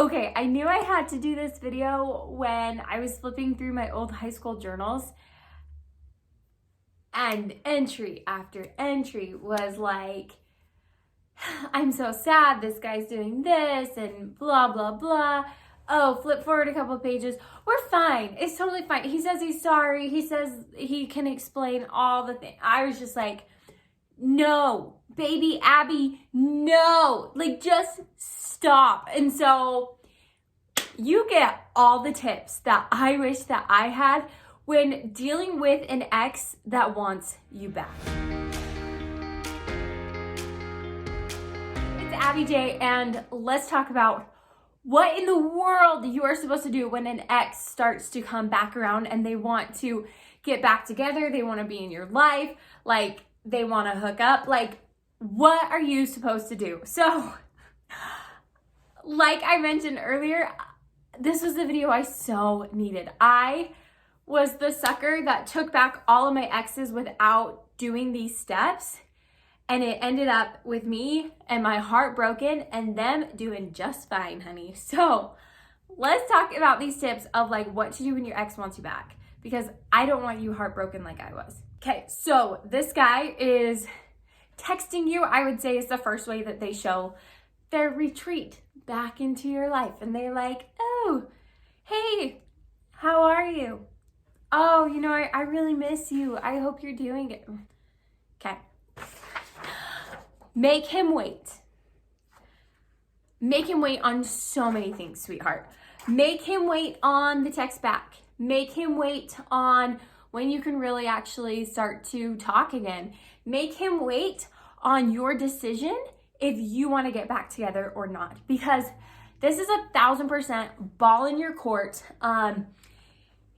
Okay, I knew I had to do this video when I was flipping through my old high school journals, and entry after entry was like, I'm so sad, this guy's doing this, and blah, blah, blah. Oh, flip forward a couple of pages. We're fine. It's totally fine. He says he's sorry. He says he can explain all the things. I was just like, no, baby Abby, no. Like, just stop. And so you get all the tips that I wish that I had when dealing with an ex that wants you back. It's Abby J, and let's talk about what in the world you are supposed to do when an ex starts to come back around and they want to get back together, they want to be in your life, like they want to hook up. Like, what are you supposed to do? So, like I mentioned earlier, this was the video I so needed. I was the sucker that took back all of my exes without doing these steps. And it ended up with me and my heart broken and them doing just fine, honey. So let's talk about these tips of like what to do when your ex wants you back, because I don't want you heartbroken like I was. Okay, so this guy is texting you. I would say is the first way that they show their retreat back into your life. And they're like, oh, hey, how are you? Oh, you know, I really miss you. I hope you're doing it. Okay. Make him wait. Make him wait on so many things, sweetheart. Make him wait on the text back. Make him wait on when you can really actually start to talk again. Make him wait on your decision if you want to get back together or not. Because this is 1,000% ball in your court.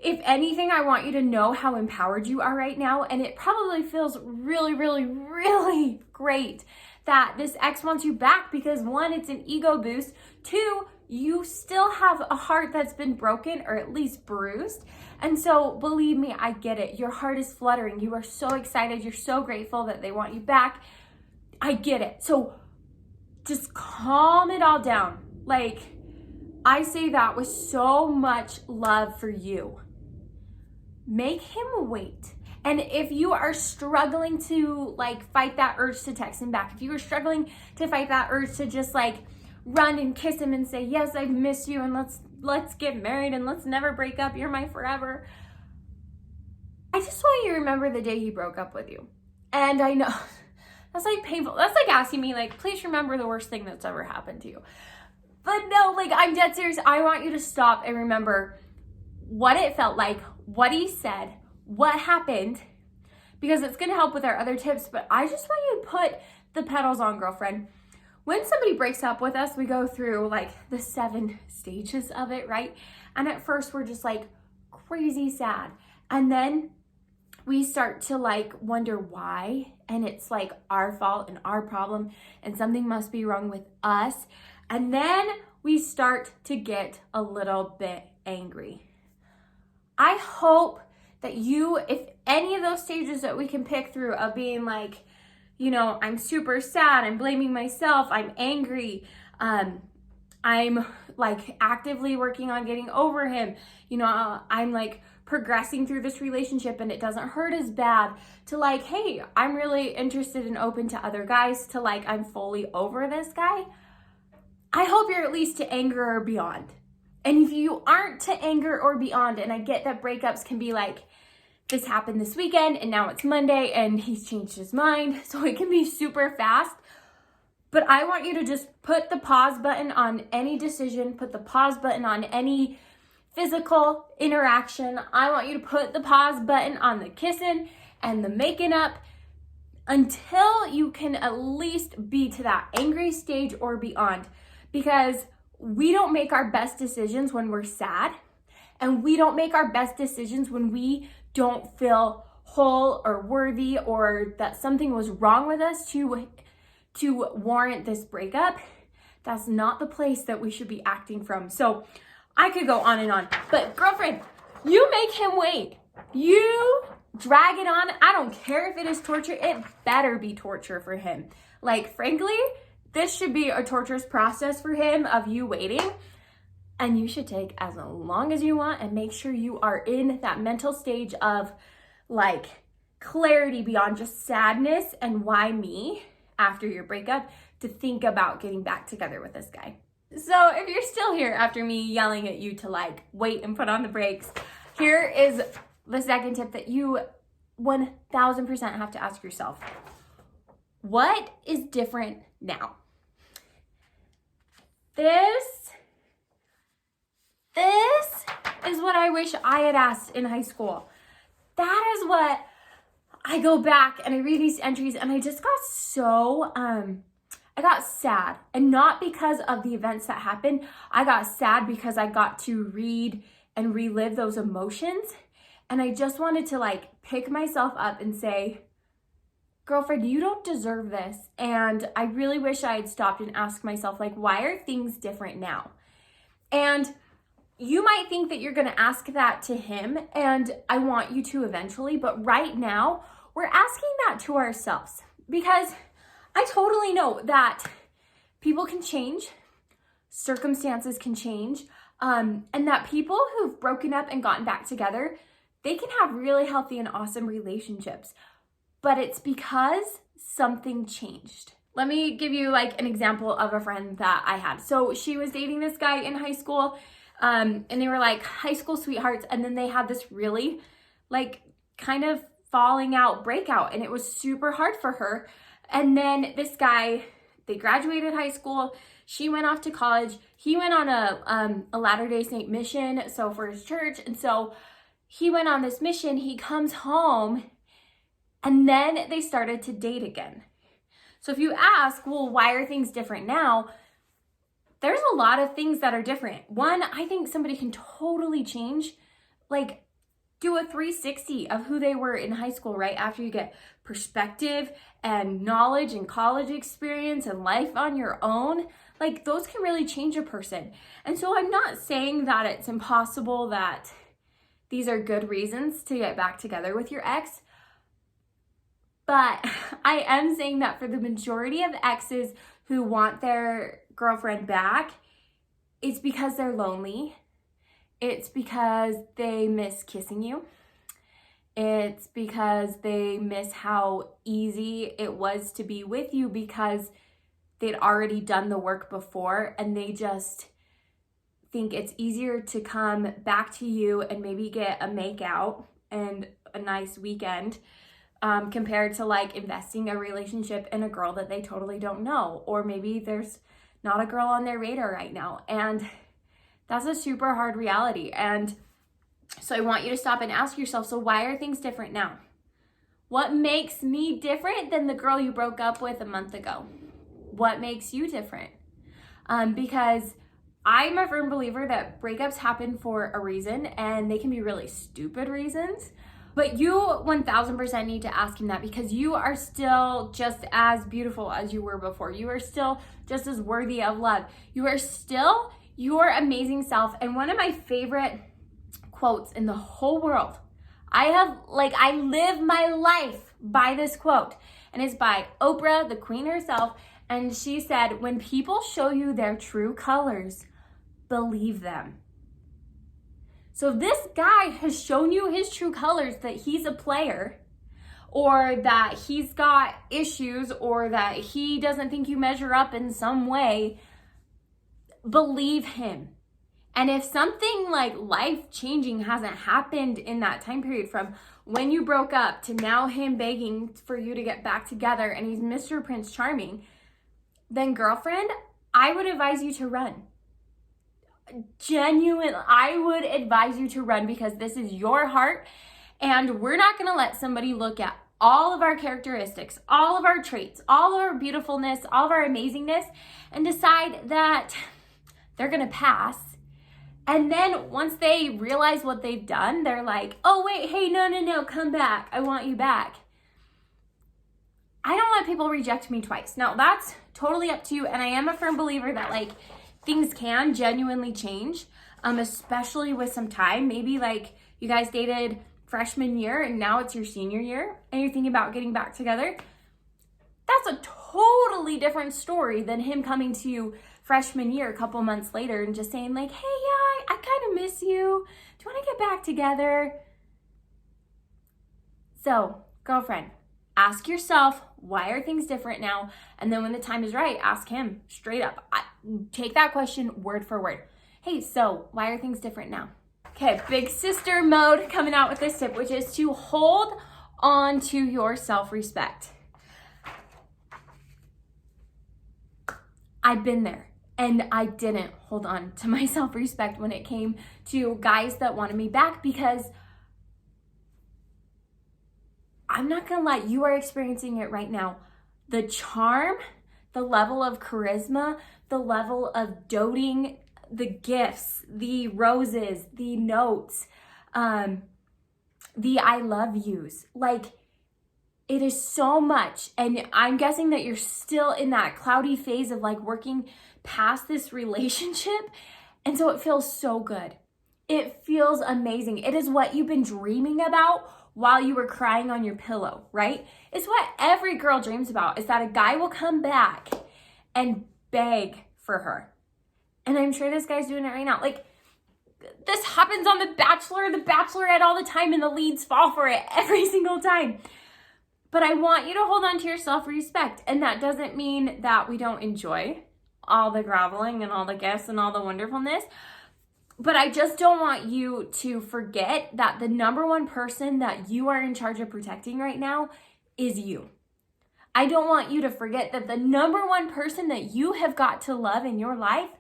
If anything, I want you to know how empowered you are right now. And it probably feels really, really, really great that this ex wants you back because one, it's an ego boost. Two, you still have a heart that's been broken or at least bruised. And so believe me, I get it. Your heart is fluttering. You are so excited. You're so grateful that they want you back. I get it. So just calm it all down. Like, I say that with so much love for you. Make him wait. And if you are struggling to like fight that urge to text him back, if you are struggling to fight that urge to just like run and kiss him and say, yes, I've missed you and let's get married and let's never break up, you're my forever. I just want you to remember the day he broke up with you. And I know that's like painful. That's like asking me like, please remember the worst thing that's ever happened to you. But no, like, I'm dead serious. I want you to stop and remember what it felt like, what he said, what happened, because it's going to help with our other tips. But I just want you to put the pedals on, girlfriend. When somebody breaks up with us, we go through like the 7 stages of it, right? And at first we're just like crazy sad. And then we start to like wonder why. And it's like our fault and our problem and something must be wrong with us. And then we start to get a little bit angry. I hope that you, if any of those stages that we can pick through of being like, you know, I'm super sad, I'm blaming myself, I'm angry, I'm like actively working on getting over him, you know, I'm like progressing through this relationship and it doesn't hurt as bad, to like, hey, I'm really interested and open to other guys, to like, I'm fully over this guy. I hope you're at least to anger or beyond. And if you aren't to anger or beyond, and I get that breakups can be like, this happened this weekend and now it's Monday and he's changed his mind, so it can be super fast. But I want you to just put the pause button on any decision, put the pause button on any physical interaction. I want you to put the pause button on the kissing and the making up until you can at least be to that angry stage or beyond. Because we don't make our best decisions when we're sad, and we don't make our best decisions when we don't feel whole or worthy, or that something was wrong with us to warrant this breakup. That's not the place that we should be acting from. So I could go on and on, but girlfriend, you make him wait. You drag it on. I don't care if it is torture. It better be torture for him. Like, frankly, this should be a torturous process for him of you waiting. And you should take as long as you want and make sure you are in that mental stage of like clarity beyond just sadness and why me after your breakup to think about getting back together with this guy. So if you're still here after me yelling at you to like wait and put on the brakes, here is the second tip that you 1000% have to ask yourself. What is different now? This is what I wish I had asked in high school. That is what I go back and I read these entries and I just got so, I got sad. And not because of the events that happened. I got sad because I got to read and relive those emotions. And I just wanted to like pick myself up and say, girlfriend, you don't deserve this. And I really wish I had stopped and asked myself, like, why are things different now? And you might think that you're going to ask that to him, and I want you to eventually, but right now we're asking that to ourselves because I totally know that people can change, circumstances can change, and that people who've broken up and gotten back together, they can have really healthy and awesome relationships, but it's because something changed. Let me give you like an example of a friend that I had. So she was dating this guy in high school, and they were like high school sweethearts, and then they had this really like kind of falling out breakout, and it was super hard for her. And then this guy, they graduated high school, she went off to college, he went on a Latter-day Saint mission, so for his church, and so he went on this mission, he comes home, and then they started to date again. So if you ask, well, why are things different now? There's a lot of things that are different. One, I think somebody can totally change, like do a 360 of who they were in high school, right? After you get perspective and knowledge and college experience and life on your own, like those can really change a person. And so I'm not saying that it's impossible that these are good reasons to get back together with your ex, but I am saying that for the majority of exes who want their girlfriend back, it's because they're lonely. It's because they miss kissing you. It's because they miss how easy it was to be with you because they'd already done the work before, and they just think it's easier to come back to you and maybe get a make out and a nice weekend compared to like investing a relationship in a girl that they totally don't know, or maybe there's not a girl on their radar right now. And that's a super hard reality. And so I want you to stop and ask yourself, so why are things different now? What makes me different than the girl you broke up with a month ago? What makes you different? Because I'm a firm believer that breakups happen for a reason, and they can be really stupid reasons. But you 1000% need to ask him that, because you are still just as beautiful as you were before. You are still just as worthy of love. You are still your amazing self. And one of my favorite quotes in the whole world, I live my life by this quote, and it's by Oprah, the queen herself. And she said, when people show you their true colors, believe them. So this guy has shown you his true colors, that he's a player, or that he's got issues, or that he doesn't think you measure up in some way. Believe him. And if something like life-changing hasn't happened in that time period from when you broke up to now him begging for you to get back together and he's Mr. Prince Charming, then girlfriend, I would advise you to run. Genuine, I would advise you to run, because this is your heart, and we're not going to let somebody look at all of our characteristics, all of our traits, all of our beautifulness, all of our amazingness, and decide that they're going to pass. And then once they realize what they've done, they're like, oh wait, hey, no, come back. I want you back. I don't let people reject me twice. Now that's totally up to you. And I am a firm believer that like things can genuinely change, especially with some time. Maybe like you guys dated freshman year and now it's your senior year and you're thinking about getting back together. That's a totally different story than him coming to you freshman year, a couple months later, and just saying like, hey, yeah, I kind of miss you. Do you want to get back together? So, girlfriend, ask yourself, why are things different now? And then when the time is right, ask him straight up. Take that question word for word. Hey, so why are things different now? Okay, big sister mode coming out with this tip, which is to hold on to your self-respect. I've been there, and I didn't hold on to my self-respect when it came to guys that wanted me back, because I'm not gonna lie, you are experiencing it right now. The charm, the level of charisma, the level of doting, the gifts, the roses, the notes, the I love yous. Like, it is so much. And I'm guessing that you're still in that cloudy phase of like working past this relationship. And so it feels so good. It feels amazing. It is what you've been dreaming about while you were crying on your pillow, right? It's what every girl dreams about, is that a guy will come back and beg for her. And I'm sure this guy's doing it right now. Like, this happens on The Bachelor, The Bachelorette all the time, and the leads fall for it every single time. But I want you to hold on to your self-respect. And that doesn't mean that we don't enjoy all the groveling and all the gifts and all the wonderfulness. But I just don't want you to forget that the number one person that you are in charge of protecting right now is you. I don't want you to forget that the number one person that you have got to love in your life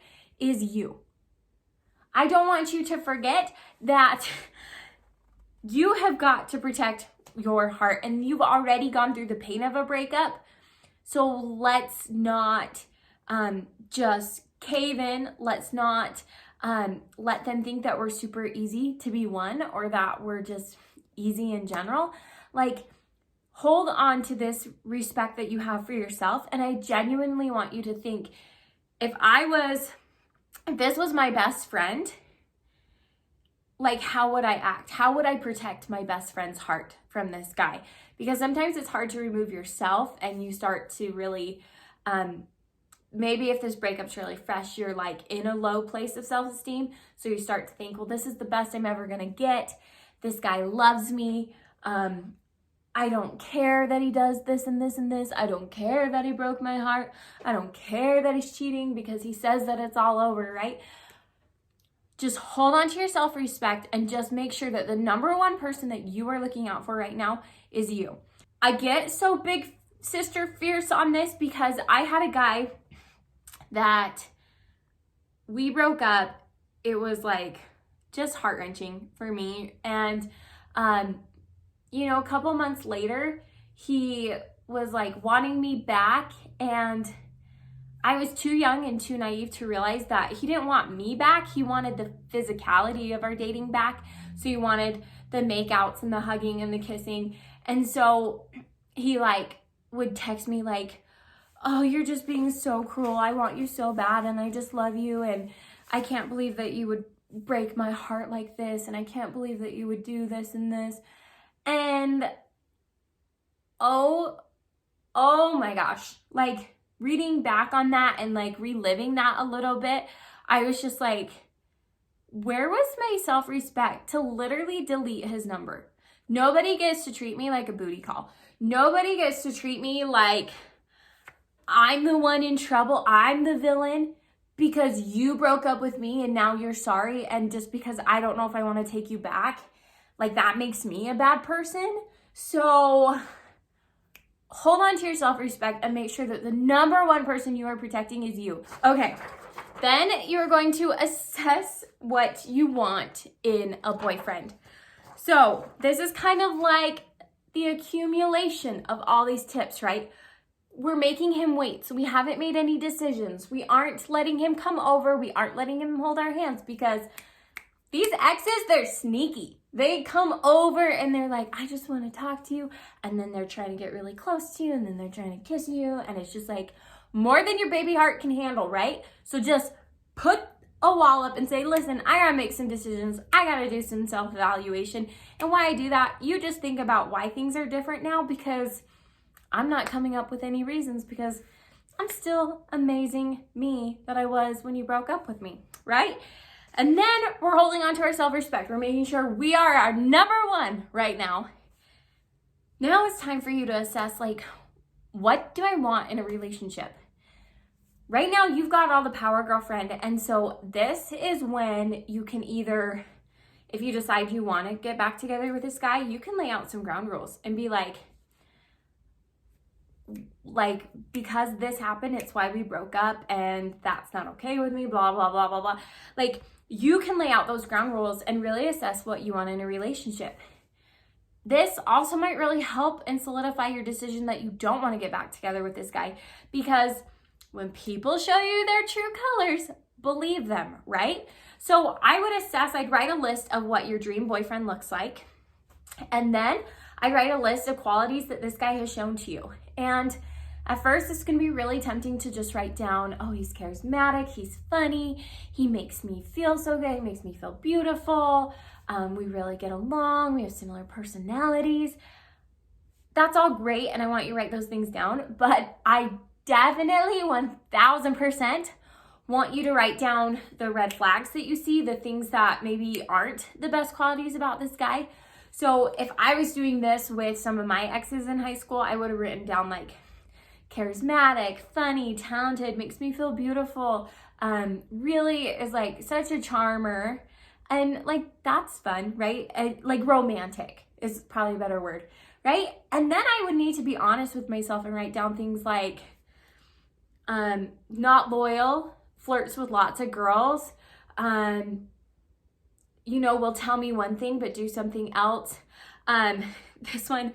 is you. I don't want you to forget that you have got to protect your heart, and you've already gone through the pain of a breakup. So let's not just cave in. Let's not let them think that we're super easy to be won, or that we're just easy in general. Like, hold on to this respect that you have for yourself. And I genuinely want you to think, if this was my best friend, like, how would I act? How would I protect my best friend's heart from this guy? Because sometimes it's hard to remove yourself, and you start to really, maybe if this breakup's really fresh, you're like in a low place of self-esteem. So you start to think, well, this is the best I'm ever gonna get. This guy loves me. I don't care that he does this and this and this. I don't care that he broke my heart. I don't care that he's cheating because he says that it's all over, right? Just hold on to your self-respect, and just make sure that the number one person that you are looking out for right now is you. I get so big sister fierce on this because I had a guy that we broke up. It was like just heart-wrenching for me. And, a couple months later, he was like wanting me back, and I was too young and too naive to realize that he didn't want me back. He wanted the physicality of our dating back. So he wanted the makeouts and the hugging and the kissing. And so he would text me like, oh, you're just being so cruel. I want you so bad, and I just love you. And I can't believe that you would break my heart like this. And I can't believe that you would do this and this. And oh my gosh, reading back on that and reliving that a little bit, I was just like, where was my self-respect to literally delete his number? Nobody gets to treat me like a booty call. Nobody gets to treat me like I'm the one in trouble. I'm the villain because you broke up with me and now you're sorry. And just because I don't know if I want to take you back, that makes me a bad person. So hold on to your self-respect and make sure that the number one person you are protecting is you. Okay, then you're going to assess what you want in a boyfriend. So this is kind of like the accumulation of all these tips, right? We're making him wait, so we haven't made any decisions. We aren't letting him come over. We aren't letting him hold our hands, because these exes, they're sneaky. They come over and they're like, I just want to talk to you. And then they're trying to get really close to you, and then they're trying to kiss you. And it's just more than your baby heart can handle, right? So just put a wall up and say, listen, I gotta make some decisions. I gotta do some self-evaluation. And why I do that, you just think about why things are different now, because I'm not coming up with any reasons, because I'm still amazing me that I was when you broke up with me, right? And then we're holding on to our self-respect. We're making sure we are our number one right now. Now it's time for you to assess, like, what do I want in a relationship? Right now, you've got all the power, girlfriend. And so this is when you can either, if you decide you want to get back together with this guy, you can lay out some ground rules and be like, because this happened, it's why we broke up, and that's not okay with me, blah, blah, blah, blah, blah. Like, you can lay out those ground rules and really assess what you want in a relationship. This also might really help and solidify your decision that you don't want to get back together with this guy, because when people show you their true colors, believe them, right? So I would assess, I'd write a list of what your dream boyfriend looks like, and then I write a list of qualities that this guy has shown to you. And at first, it's gonna be really tempting to just write down, oh, he's charismatic, he's funny, he makes me feel so good, he makes me feel beautiful, we really get along, we have similar personalities. That's all great, and I want you to write those things down, but I definitely 1000% want you to write down the red flags that you see, the things that maybe aren't the best qualities about this guy. So if I was doing this with some of my exes in high school, I would have written down like charismatic, funny, talented, makes me feel beautiful, really is like such a charmer, and like that's fun, right? Like romantic is probably a better word, right? And then I would need to be honest with myself and write down things like not loyal, flirts with lots of girls, will tell me one thing but do something else. This one,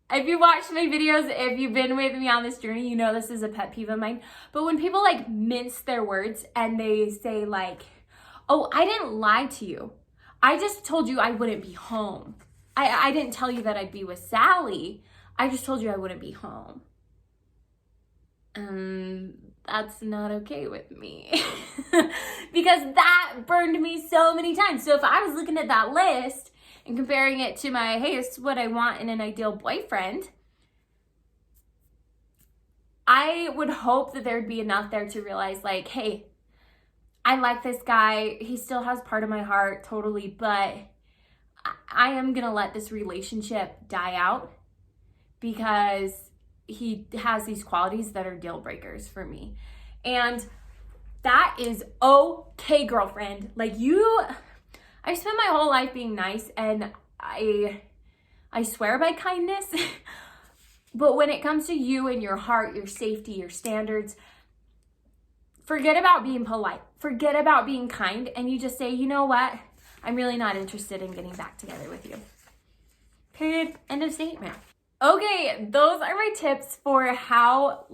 if you watched my videos, if you've been with me on this journey, you know this is a pet peeve of mine. But when people like mince their words and they say like, oh, I didn't lie to you, I just told you I wouldn't be home. I didn't tell you that I'd be with Sally, I just told you I wouldn't be home. That's not okay with me because that burned me so many times. So if I was looking at that list and comparing it to my, hey, this is what I want in an ideal boyfriend, I would hope that there'd be enough there to realize like, hey, I like this guy. He still has part of my heart, totally, but I am going to let this relationship die out because he has these qualities that are deal breakers for me. And that is okay, girlfriend. Like I spent my whole life being nice, and I swear by kindness. But when it comes to you and your heart, your safety, your standards, forget about being polite. Forget about being kind. And you just say, you know what? I'm really not interested in getting back together with you. Period. End of statement. Okay, those are my tips for how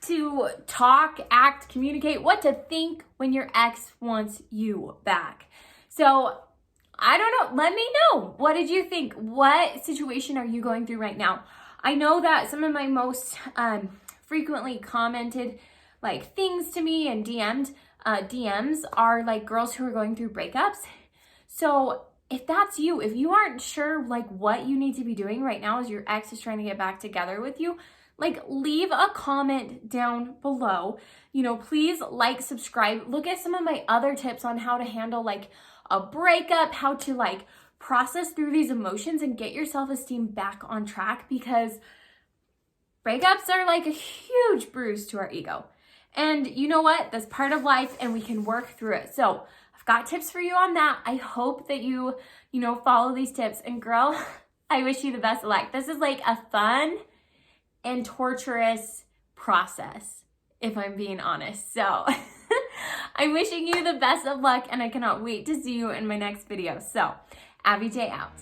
to talk, act, communicate, what to think when your ex wants you back. So I don't know. Let me know. What did you think? What situation are you going through right now? I know that some of my most frequently commented things to me and DMs are girls who are going through breakups. So if that's you, if you aren't sure what you need to be doing right now as your ex is trying to get back together with you, leave a comment down below. Please subscribe. Look at some of my other tips on how to handle a breakup, how to process through these emotions and get your self-esteem back on track, because breakups are a huge bruise to our ego. And you know what? That's part of life and we can work through it. So I've got tips for you on that. I hope that you follow these tips. And girl, I wish you the best of luck. This is a fun and torturous process, if I'm being honest. So I'm wishing you the best of luck, and I cannot wait to see you in my next video. So, Abby J out.